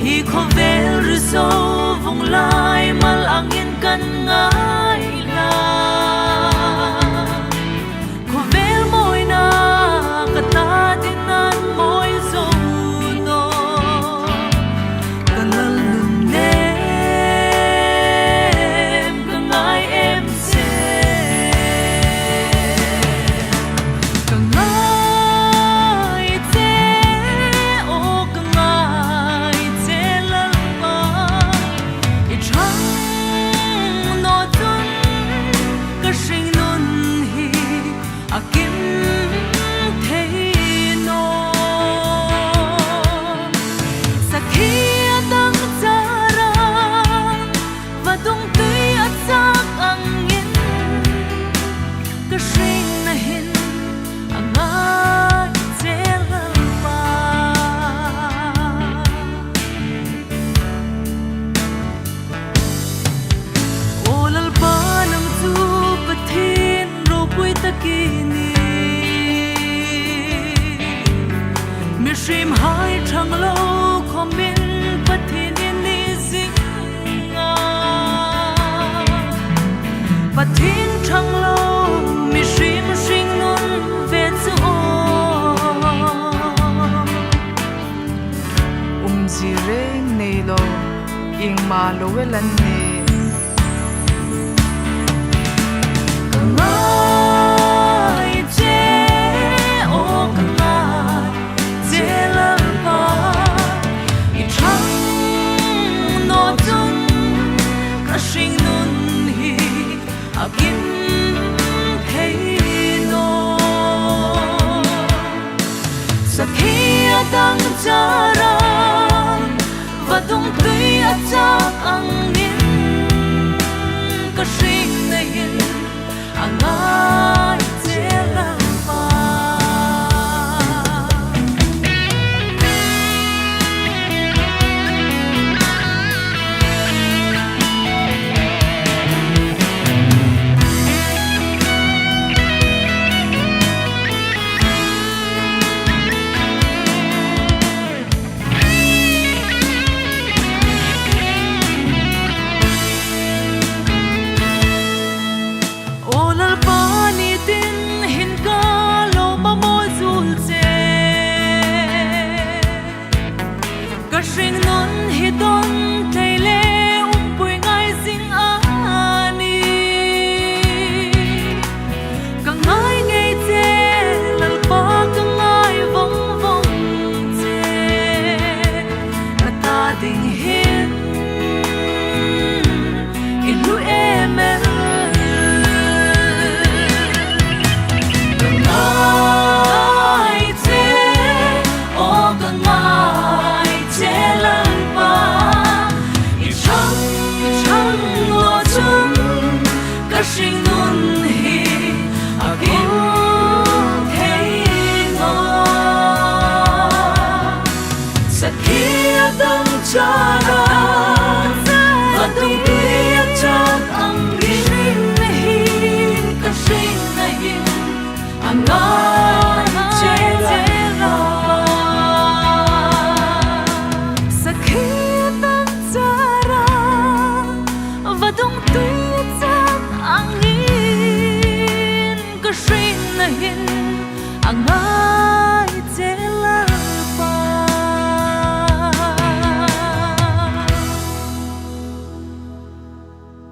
hi kho vel ru so vong lai mal angin kan ngai la kho vel moi na ka ta tin nan moi zo no kanal nun ne ka ngai em se ka ngai te o ka ngai te la ma I chang no tun ka sing nun hi a kim thei no sakhi atang chara va dung tui achak angin ka sing na hin angai te la ma olal pa nam chu pathin ro pui takini mi shim hai thang lo khomin pathin ni zinga pathin thang lo mi shim sing nun ve chu Ji reng nei lo ing ma lo welan ne ngai che o ka ngai che la pa I chang no tun ka sing nun hi a kim thei no sakhi atang chara va dung tui achak angin ka sing na hin angai te la ma olal pa ni tin hin ka lo ma mo zul che ka sing non hi don thei le pui ngai sing ani ka ngai ngei che lal pa ka ngai vong vong che na ta ding hin in lu em ngai te o ka ngai te lan pa I chang lo chun ka sing nun hi a kim thei no sakhi atang chara va dung tui achak angin hi ka sing na hin angai che la sakhi atang chara va dung tui achak angin ka sing na hin angai